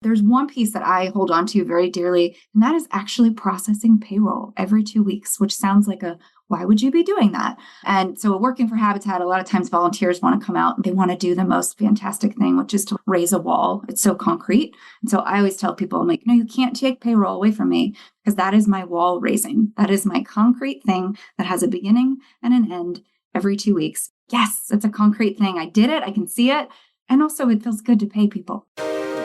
There's one piece that I hold on to very dearly, and that is actually processing payroll every 2 weeks, which sounds like why would you be doing that? And so working for Habitat, a lot of times volunteers want to come out and they want to do the most fantastic thing, which is to raise a wall. It's so concrete. And so I always tell people, I'm like, no, you can't take payroll away from me because that is my wall raising. That is my concrete thing that has a beginning and an end every 2 weeks. Yes, it's a concrete thing. I did it. I can see it. And also it feels good to pay people.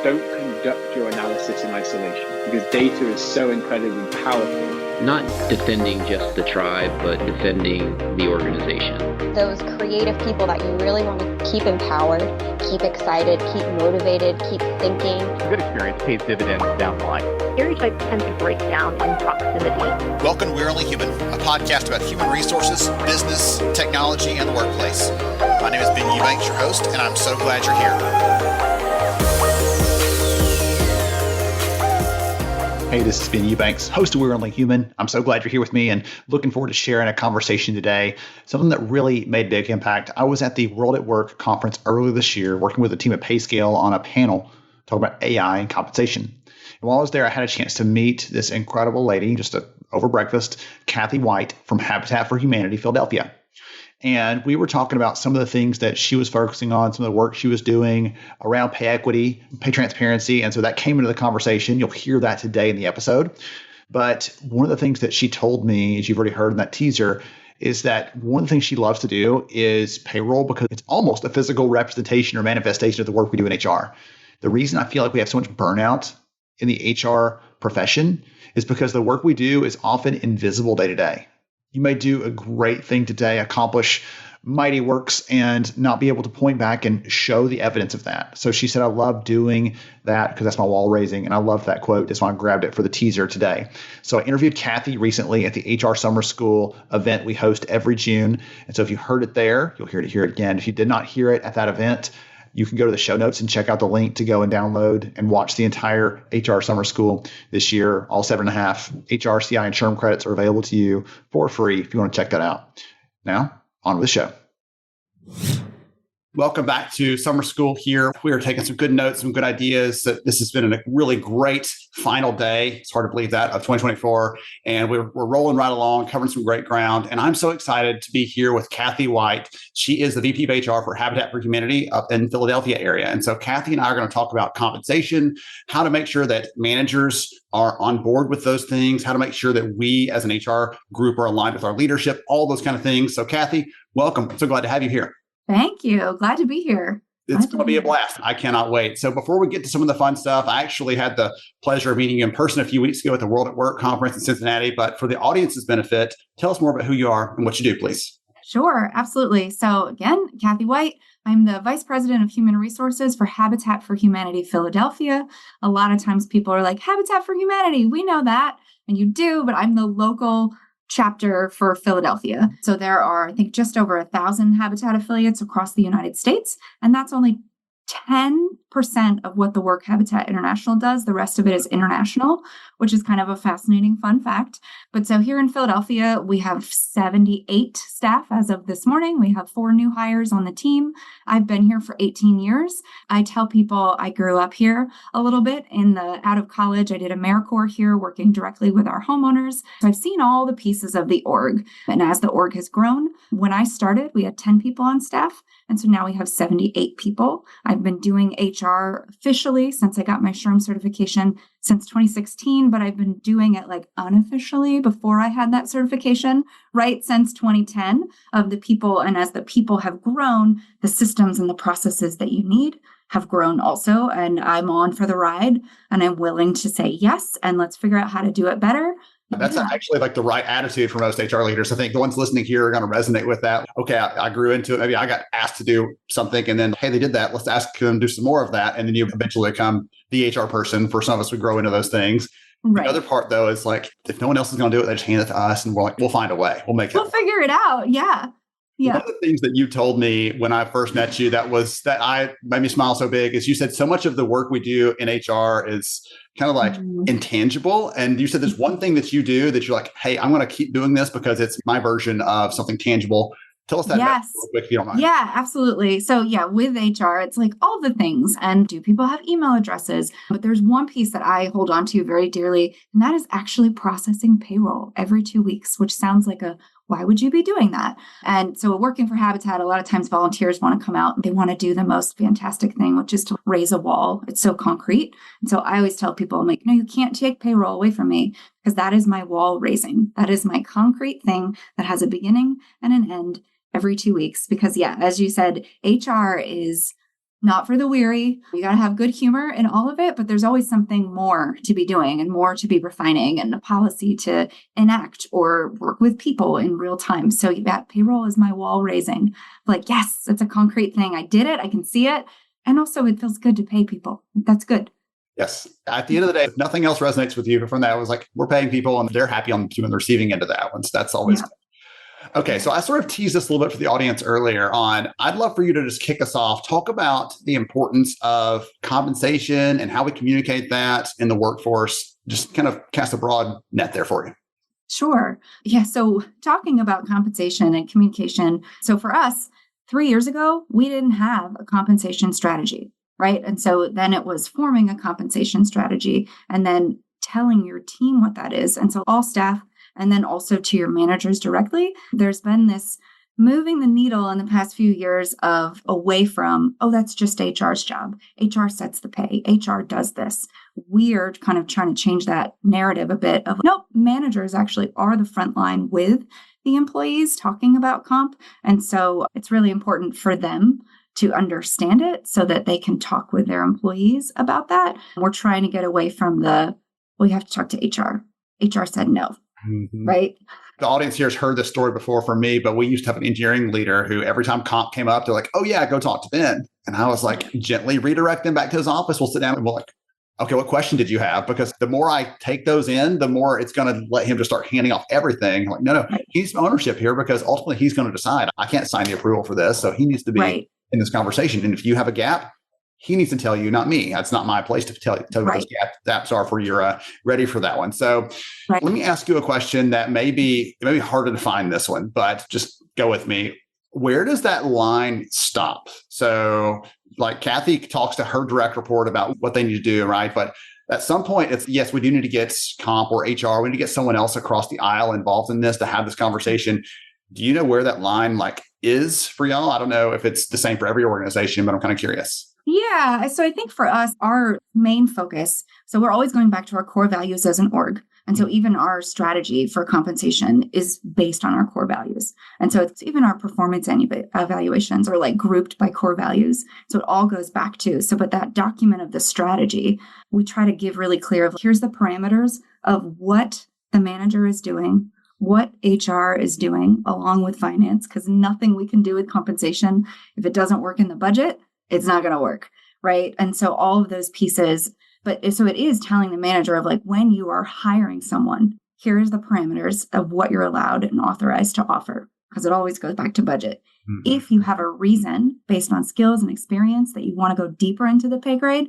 Don't conduct your analysis in isolation because data is so incredibly powerful. Not defending just the tribe, but defending the organization. Those creative people that you really want to keep empowered, keep excited, keep motivated, keep thinking. A good experience pays dividends down the line. Stereotypes tend to break down in proximity. Welcome to We're Only Human, a podcast about human resources, business, technology, and the workplace. My name is Ben Eubanks, your host, and I'm so glad you're here. Hey, this is Ben Eubanks, host of We're Only Human. I'm so glad you're here with me and looking forward to sharing a conversation today. Something that really made a big impact. I was at the World at Work conference earlier this year, working with a team at PayScale on a panel talking about AI and compensation. And while I was there, I had a chance to meet this incredible lady, over breakfast, Kathy White from Habitat for Humanity, Philadelphia. And we were talking about some of the things that she was focusing on, some of the work she was doing around pay equity, pay transparency. And so that came into the conversation. You'll hear that today in the episode. But one of the things that she told me, as you've already heard in that teaser, is that one of the things she loves to do is payroll because it's almost a physical representation or manifestation of the work we do in HR. The reason I feel like we have so much burnout in the HR profession is because the work we do is often invisible day to day. You may do a great thing today, accomplish mighty works, and not be able to point back and show the evidence of that. So she said, I love doing that because that's my wall raising. And I love that quote. That's why I grabbed it for the teaser today. So I interviewed Kathy recently at the HR Summer School event we host every June. And so if you heard it there, you'll hear it again. If you did not hear it at that event, you can go to the show notes and check out the link to go and download and watch the entire HR Summer School this year. All 7.5 HR, CI, and SHRM credits are available to you for free if you want to check that out. Now, on with the show. Welcome back to Summer School here. We are taking some good notes, some good ideas. This has been a really great final day. It's hard to believe that, of 2024. And we're rolling right along, covering some great ground. And I'm so excited to be here with Kathy White. She is the VP of HR for Habitat for Humanity up in Philadelphia area. And so Kathy and I are going to talk about compensation, how to make sure that managers are on board with those things, how to make sure that we as an HR group are aligned with our leadership, all those kind of things. So Kathy, welcome. I'm so glad to have you here. Thank you. Glad to be here. It's going to be a blast. I cannot wait. So before we get to some of the fun stuff, I actually had the pleasure of meeting you in person a few weeks ago at the World at Work conference in Cincinnati. But for the audience's benefit, tell us more about who you are and what you do, please. Sure, absolutely. So again, Kathy White, I'm the Vice President of Human Resources for Habitat for Humanity Philadelphia. A lot of times people are like, Habitat for Humanity, we know that. And you do, but I'm the local chapter for Philadelphia. So there are, I think, just over 1,000 Habitat affiliates across the United States. And that's only 10% of what the work Habitat International does. The rest of it is international, which is kind of a fascinating fun fact. But so here in Philadelphia, we have 78 staff as of this morning. We have 4 new hires on the team. I've been here for 18 years. I tell people I grew up here a little bit out of college. I did AmeriCorps here, working directly with our homeowners. So I've seen all the pieces of the org. And as the org has grown, when I started, we had 10 people on staff. And so now we have 78 people. I've been doing HR officially since I got my SHRM certification since 2016, but I've been doing it like unofficially before I had that certification, right since 2010 of the people. And as the people have grown, the systems and the processes that you need have grown also. And I'm on for the ride and I'm willing to say yes, and let's figure out how to do it better. That's actually like the right attitude for most HR leaders. I think the ones listening here are going to resonate with that. Okay, I grew into it. Maybe I got asked to do something and then, hey, they did that. Let's ask them to do some more of that. And then you eventually become the HR person. For some of us, we grow into those things. Right. The other part, though, is like, if no one else is going to do it, they just hand it to us and we're like, we'll find a way. We'll figure it out. Yeah. Yeah. One of the things that you told me when I first met you that made me smile so big is you said so much of the work we do in HR is kind of like intangible. And you said there's one thing that you do that you're like, hey, I'm going to keep doing this because it's my version of something tangible. Tell us that Yes. real quick if you don't mind. Yeah, absolutely. So yeah, with HR, it's like all the things. And do people have email addresses? But there's one piece that I hold on to very dearly, and that is actually processing payroll every 2 weeks, which sounds like why would you be doing that? And so working for Habitat, a lot of times volunteers want to come out and they want to do the most fantastic thing, which is to raise a wall. It's so concrete. And so I always tell people, I'm like, no, you can't take payroll away from me because that is my wall raising. That is my concrete thing that has a beginning and an end every 2 weeks. Because yeah, as you said, HR is not for the weary. You got to have good humor in all of it, but there's always something more to be doing and more to be refining and a policy to enact or work with people in real time. So that payroll is my wall raising. Like, yes, it's a concrete thing. I did it. I can see it. And also it feels good to pay people. That's good. Yes. At the end of the day, if nothing else resonates with you from that, it was like, we're paying people and they're happy on the receiving end of that one. So that's always good. Okay, so I sort of teased this a little bit for the audience earlier on. I'd love for you to just kick us off, talk about the importance of compensation and how we communicate that in the workforce. Just kind of cast a broad net there for you. Sure. Yeah. So talking about compensation and communication. So for us, 3 years ago, we didn't have a compensation strategy, right? And so then it was forming a compensation strategy and then telling your team what that is. And so all staff, and then also to your managers directly, there's been this moving the needle in the past few years of away from, oh, that's just HR's job. HR sets the pay. HR does this. We're kind of trying to change that narrative a bit of, nope, managers actually are the front line with the employees talking about comp. And so it's really important for them to understand it so that they can talk with their employees about that. We're trying to get away from well, you have to talk to HR. HR said no. Mm-hmm. Right. The audience here has heard this story before from me, but we used to have an engineering leader who every time comp came up, they're like, oh yeah, go talk to Ben. And I was like, gently redirect them back to his office. We'll sit down and we'll like, okay, what question did you have? Because the more I take those in, the more it's going to let him just start handing off everything. Like, no, he's ownership here because ultimately he's going to decide. I can't sign the approval for this. So he needs to be in this conversation. And if you have a gap, he needs to tell you, not me. That's not my place to tell you what those gaps are for you're ready for that one. So let me ask you a question that it may be harder to find this one, but just go with me. Where does that line stop? So like Kathy talks to her direct report about what they need to do, right? But at some point, it's yes, we do need to get comp or HR. We need to get someone else across the aisle involved in this to have this conversation. Do you know where that line is for y'all? I don't know if it's the same for every organization, but I'm kind of curious. Yeah. So I think for us, our main focus, so we're always going back to our core values as an org. And so even our strategy for compensation is based on our core values. And so it's even our performance evaluations are grouped by core values. So it all goes back to, but that document of the strategy, we try to give really clear, here's the parameters of what the manager is doing, what HR is doing along with finance, because nothing we can do with compensation, if it doesn't work in the budget, it's not going to work, right? And so all of those pieces, so it is telling the manager of when you are hiring someone, here's the parameters of what you're allowed and authorized to offer, because it always goes back to budget. Mm-hmm. If you have a reason based on skills and experience that you want to go deeper into the pay grade,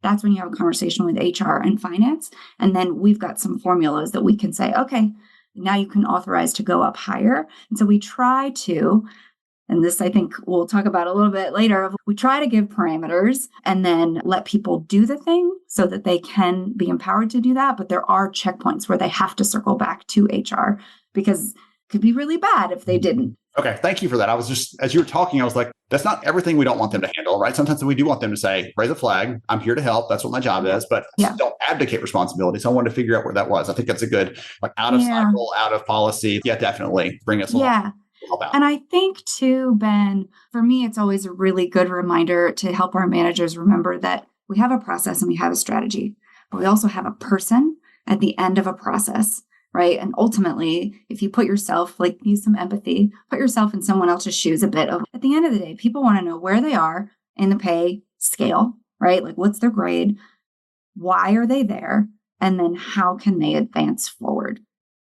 that's when you have a conversation with HR and finance. And then we've got some formulas that we can say, okay, now you can authorize to go up higher. And so we try to, and this I think we'll talk about a little bit later, we try to give parameters and then let people do the thing so that they can be empowered to do that. But there are checkpoints where they have to circle back to HR because it could be really bad if they didn't. Okay, thank you for that. I was just, as you were talking, I was like, that's not everything we don't want them to handle, right? Sometimes we do want them to say, raise a flag, I'm here to help. That's what my job is, but don't abdicate responsibility. So I wanted to figure out where that was. I think that's a good, out of cycle, out of policy. Yeah, definitely bring us along. Yeah. And I think too, Ben, for me, it's always a really good reminder to help our managers remember that we have a process and we have a strategy, but we also have a person at the end of a process, right? And ultimately, if you put yourself, use some empathy, put yourself in someone else's shoes a bit at the end of the day, people want to know where they are in the pay scale, right? What's their grade? Why are they there? And then how can they advance forward?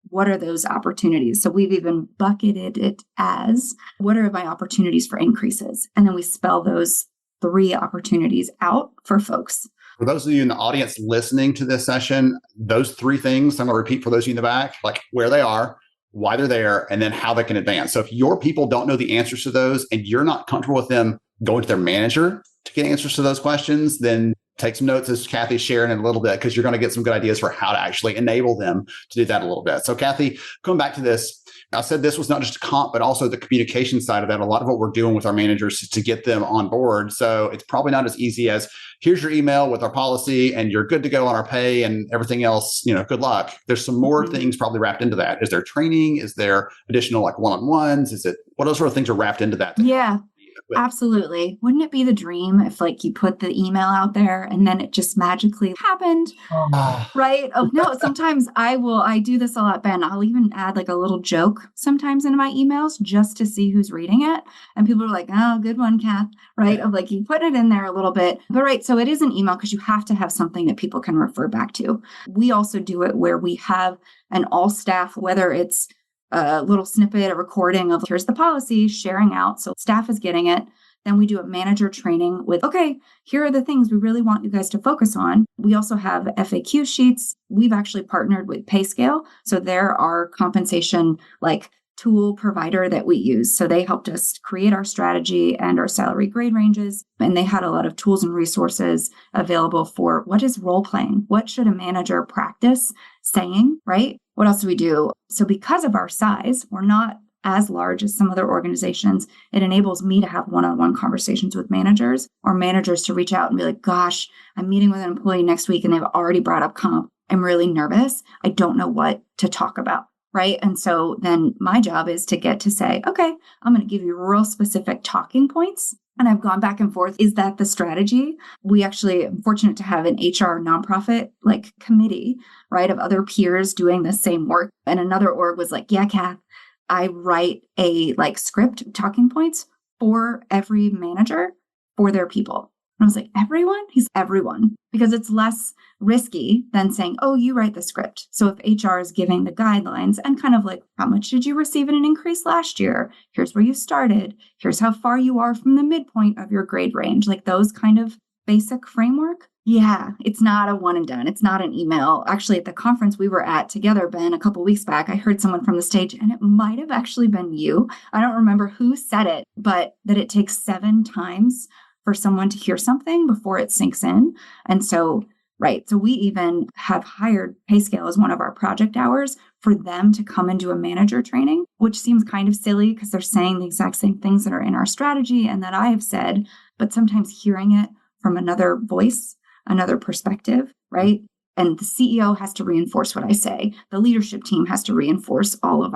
What are those opportunities? So we've even bucketed it as, what are my opportunities for increases? And then we spell those 3 opportunities out for folks. For those of you in the audience listening to this session, those 3 things, I'm going to repeat for those of you in the back, where they are, why they're there, and then how they can advance. So if your people don't know the answers to those and you're not comfortable with them going to their manager to get answers to those questions, then take some notes as Kathy's sharing in a little bit, because you're going to get some good ideas for how to actually enable them to do that a little bit. So Kathy, coming back to this, I said this was not just a comp, but also the communication side of that. A lot of what we're doing with our managers is to get them on board. So it's probably not as easy as here's your email with our policy and you're good to go on our pay and everything else, good luck. There's some more things probably wrapped into that. Is there training? Is there additional like one-on-ones? What other sort of things are wrapped into that? Yeah. Absolutely. Wouldn't it be the dream if you put the email out there and then it just magically happened? Right? Oh, no, sometimes I do this a lot, Ben. I'll even add a little joke sometimes into my emails just to see who's reading it. And people are like, oh, good one, Kath. Right? Of you put it in there a little bit. But right. So it is an email because you have to have something that people can refer back to. We also do it where we have an all staff, whether it's a little snippet, a recording of here's the policy, sharing out. So staff is getting it. Then we do a manager training with, okay, here are the things we really want you guys to focus on. We also have FAQ sheets. We've actually partnered with PayScale. So they're our compensation tool provider that we use. So they helped us create our strategy and our salary grade ranges. And they had a lot of tools and resources available for what is role playing? What should a manager practice saying, right? What else do we do? So because of our size, we're not as large as some other organizations. It enables me to have one-on-one conversations with managers, or managers to reach out and be like, gosh, I'm meeting with an employee next week and they've already brought up comp. I'm really nervous. I don't know what to talk about. Right. And so then my job is to get to say, okay, I'm going to give you real specific talking points. And I've gone back and forth. Is that the strategy? We actually am fortunate to have an HR nonprofit committee, right, of other peers doing the same work. And another org was like, yeah, Kath, I write a script talking points for every manager for their people. And I was like, everyone? He's everyone, because it's less risky than saying, oh, you write the script. So if HR is giving the guidelines and kind of how much did you receive in an increase last year? Here's where you started. Here's how far you are from the midpoint of your grade range, those kind of basic framework. Yeah, it's not a one and done. It's not an email. Actually, at the conference we were at together, Ben, a couple of weeks back, I heard someone from the stage, and it might have actually been you. I don't remember who said it, but that it takes 7 times for someone to hear something before it sinks in. And so, right. So we even have hired PayScale as one of our project hours for them to come and do a manager training, which seems kind of silly because they're saying the exact same things that are in our strategy and that I have said, but sometimes hearing it from another voice, another perspective, right? And the CEO has to reinforce what I say. The leadership team has to reinforce all of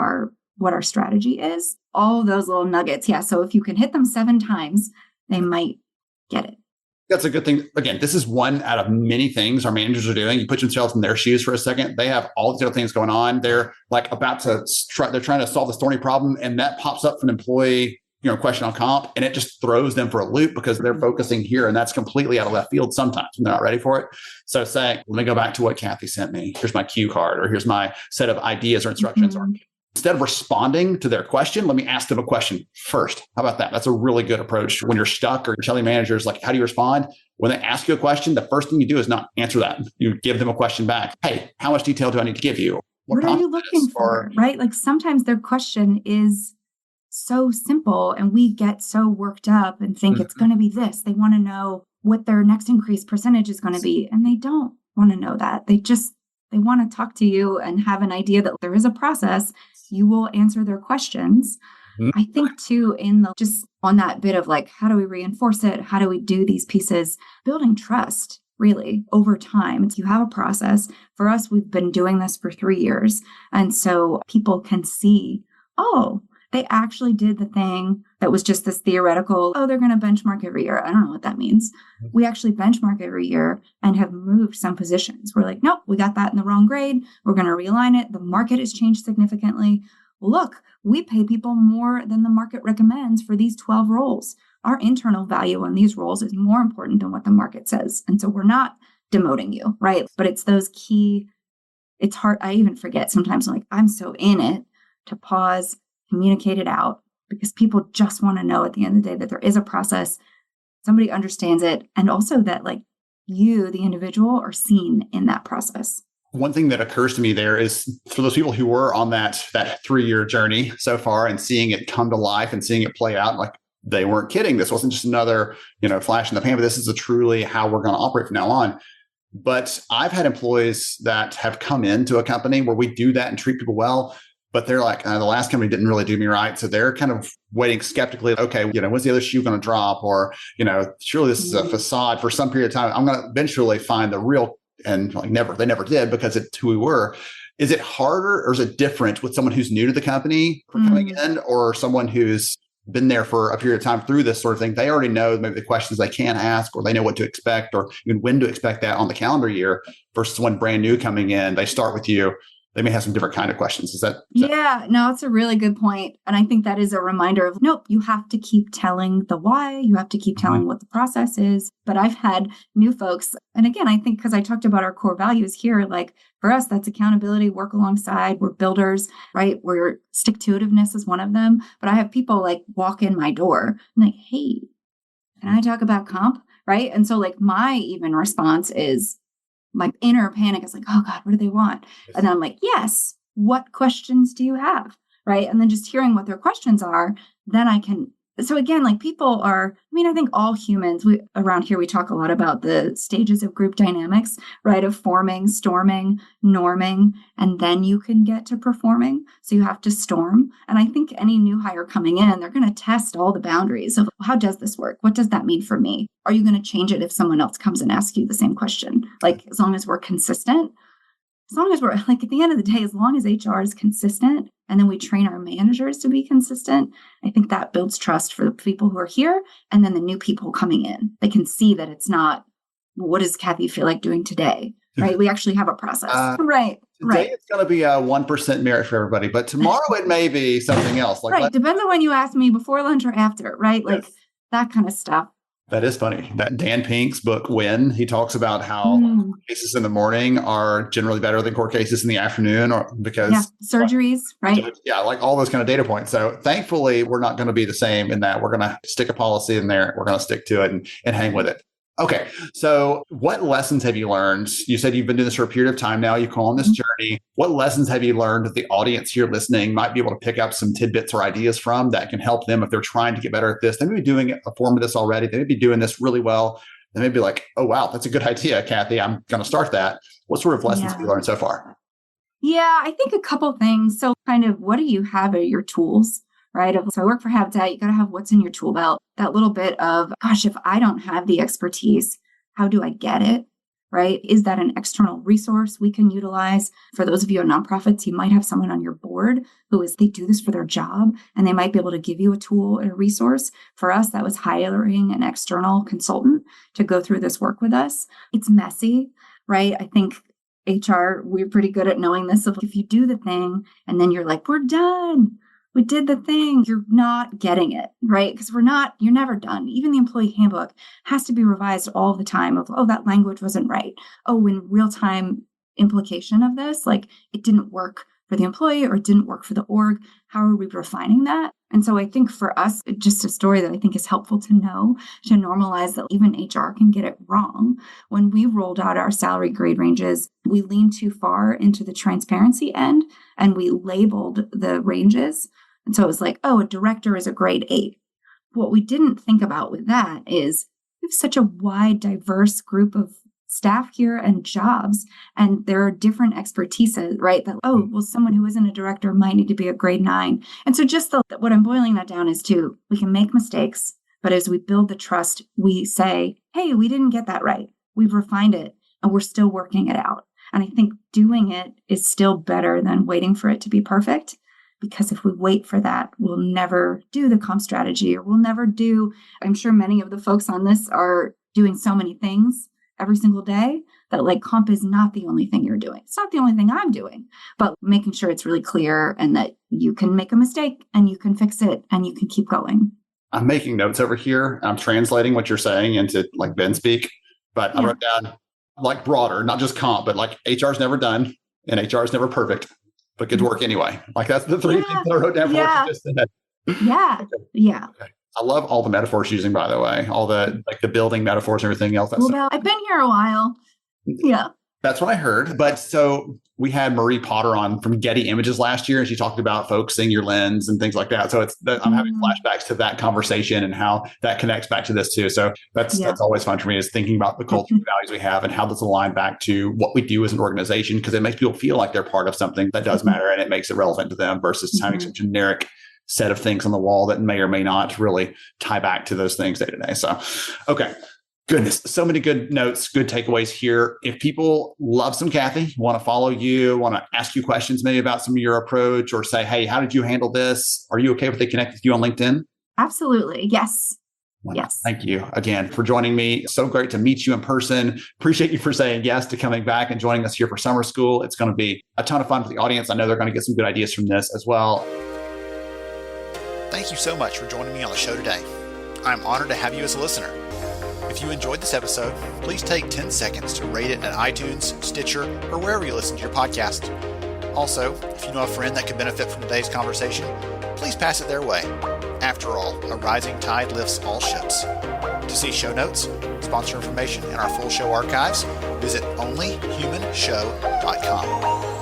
what our strategy is. All of those little nuggets. Yeah. So if you can hit them 7 times, they might get it. That's a good thing. Again, this is one out of many things our managers are doing. You put yourself in their shoes for a second. They have all these other things going on. They're they're trying to solve this thorny problem, and that pops up from an employee, question on comp, and it just throws them for a loop because they're focusing here, and that's completely out of left field sometimes when they're not ready for it. So saying, let me go back to what Kathy sent me. Here's my cue card, or here's my set of ideas or instructions. Mm-hmm. Instead of responding to their question, let me ask them a question first. How about that? That's a really good approach. When you're stuck or you're telling managers, how do you respond? When they ask you a question, the first thing you do is not answer that. You give them a question back. Hey, how much detail do I need to give you? What are you looking for? Right? Sometimes their question is so simple and we get so worked up and think it's going to be this. They want to know what their next increase percentage is going to be. And they don't want to know that. They want to talk to you and have an idea that there is a process. You will answer their questions. Mm-hmm. I think too, just on that bit of how do we reinforce it? How do we do these pieces? Building trust really over time. You have a process. For us, we've been doing this for 3 years. And so people can see, oh, they actually did the thing that was just this theoretical, oh, they're going to benchmark every year. I don't know what that means. We actually benchmark every year and have moved some positions. We're like, nope, we got that in the wrong grade. We're going to realign it. The market has changed significantly. Look, we pay people more than the market recommends for these 12 roles. Our internal value on these roles is more important than what the market says. And so we're not demoting you, right? But it's those key, it's hard. I even forget sometimes, I'm so in it to pause, communicate it out, because people just want to know at the end of the day that there is a process, somebody understands it, and also that you, the individual, are seen in that process. One thing that occurs to me there is for those people who were on that 3-year journey so far and seeing it come to life and seeing it play out, like they weren't kidding. This wasn't just another, flash in the pan, but this is truly how we're going to operate from now on. But I've had employees that have come into a company where we do that and treat people well, but they're like, the last company didn't really do me right. So they're kind of waiting skeptically, okay, when's the other shoe going to drop? Or, surely this is a facade for some period of time. I'm going to eventually find the real. And they never did because it's who we were. Is it harder or is it different with someone who's new to the company for coming in or someone who's been there for a period of time through this sort of thing? They already know maybe the questions they can ask, or they know what to expect, or even when to expect that on the calendar year versus when brand new coming in, they start with you. They may have some different kind of questions. Yeah, no, it's a really good point. And I think that is a reminder of, nope, you have to keep telling the why. You have to keep telling what the process is. But I've had new folks. And again, I think because I talked about our core values here, like for us, that's accountability, work alongside, we're builders, right? Where stick-to-itiveness is one of them. But I have people like walk in my door and like, hey, can I talk about comp? Right. And so like my even response is, my inner panic is like, oh God, what do they want? Yes. And then I'm like, yes, what questions do you have? Right. And then just hearing what their questions are, then I can. So again, like people are, I think all humans, around here, we talk a lot about the stages of group dynamics, right? Of forming, storming, norming, and then you can get to performing. So you have to storm. And I think any new hire coming in, they're going to test all the boundaries of how does this work? What does that mean for me? Are you going to change it if someone else comes and asks you the same question? Like, as long as we're consistent, as long as we're like, at the end of the day, as long as HR is consistent and then we train our managers to be consistent, I think that builds trust for the people who are here. And then the new people coming in, they can see that it's not, what does Kathy feel like doing today? Right. We actually have a process. Right. Today it's going to be a 1% merit for everybody, but tomorrow it may be something else. Like, right. Depends on when you ask me, before lunch or after, right? Like that kind of stuff. That is funny. That Dan Pink's book, When, he talks about how court cases in the morning are generally better than court cases in the afternoon, or because surgeries, right? Yeah, like all those kind of data points. So thankfully, we're not going to be the same in that we're going to stick a policy in there. We're going to stick to it and hang with it. Okay. So what lessons have you learned? You said you've been doing this for a period of time now. You call on this journey. What lessons have you learned that the audience here listening might be able to pick up some tidbits or ideas from that can help them if they're trying to get better at this? They may be doing a form of this already. They may be doing this really well. They may be like, oh, wow, that's a good idea, Kathy. I'm going to start that. What sort of lessons have you learned so far? Yeah, I think a couple things. So kind of what do you have at your tools? Right. So I work for Habitat. You got to have what's in your tool belt. That little bit of, gosh, if I don't have the expertise, how do I get it? Right. Is that an external resource we can utilize? For those of you in nonprofits, you might have someone on your board they do this for their job and they might be able to give you a tool or a resource. For us, that was hiring an external consultant to go through this work with us. It's messy, right? I think HR, we're pretty good at knowing this. So if you do the thing and then you're like, we're done. We did the thing. You're not getting it, right? Because you're never done. Even the employee handbook has to be revised all the time of, oh, that language wasn't right. Oh, in real time implication of this, like it didn't work for the employee or it didn't work for the org. How are we refining that? And so I think for us, just a story that I think is helpful to know, to normalize that even HR can get it wrong. When we rolled out our salary grade ranges, we leaned too far into the transparency end and we labeled the ranges. And so it was like, oh, a director is a grade 8. What we didn't think about with that is we have such a wide, diverse group of staff here and jobs, and there are different expertises, right? That, oh, well, someone who isn't a director might need to be a grade 9. And so just what I'm boiling that down is to, we can make mistakes, but as we build the trust, we say, hey, we didn't get that right. We've refined it and we're still working it out. And I think doing it is still better than waiting for it to be perfect. Because if we wait for that, we'll never do the comp strategy, or we'll never do, I'm sure many of the folks on this are doing so many things every single day that like comp is not the only thing you're doing. It's not the only thing I'm doing, but making sure it's really clear and that you can make a mistake and you can fix it and you can keep going. I'm making notes over here. I'm translating what you're saying into like Ben speak, but I wrote down like broader, not just comp, but like HR's never done and HR is never perfect. But good work anyway. Like that's the three things I wrote down for what you just said. Yeah. Okay. Yeah. Okay. I love all the metaphors using, by the way, all the like the building metaphors and everything else. I've been here a while. Yeah. That's what I heard. But so we had Marie Potter on from Getty Images last year, and she talked about focusing your lens and things like that. So I'm having flashbacks to that conversation and how that connects back to this too. So that's always fun for me, is thinking about the cultural values we have and how this align back to what we do as an organization, because it makes people feel like they're part of something that does matter, and it makes it relevant to them versus having some generic set of things on the wall that may or may not really tie back to those things day to day. So, okay. Goodness, so many good notes, good takeaways here. If people love some Kathy, want to follow you, want to ask you questions maybe about some of your approach, or say, hey, how did you handle this? Are you okay if they connect with you on LinkedIn? Absolutely. Yes. Wonderful. Yes. Thank you again for joining me. So great to meet you in person. Appreciate you for saying yes to coming back and joining us here for summer school. It's going to be a ton of fun for the audience. I know they're going to get some good ideas from this as well. Thank you so much for joining me on the show today. I'm honored to have you as a listener. If you enjoyed this episode, please take 10 seconds to rate it at iTunes, Stitcher, or wherever you listen to your podcast. Also, if you know a friend that could benefit from today's conversation, please pass it their way. After all, a rising tide lifts all ships. To see show notes, sponsor information, and our full show archives, visit onlyhumanshow.com.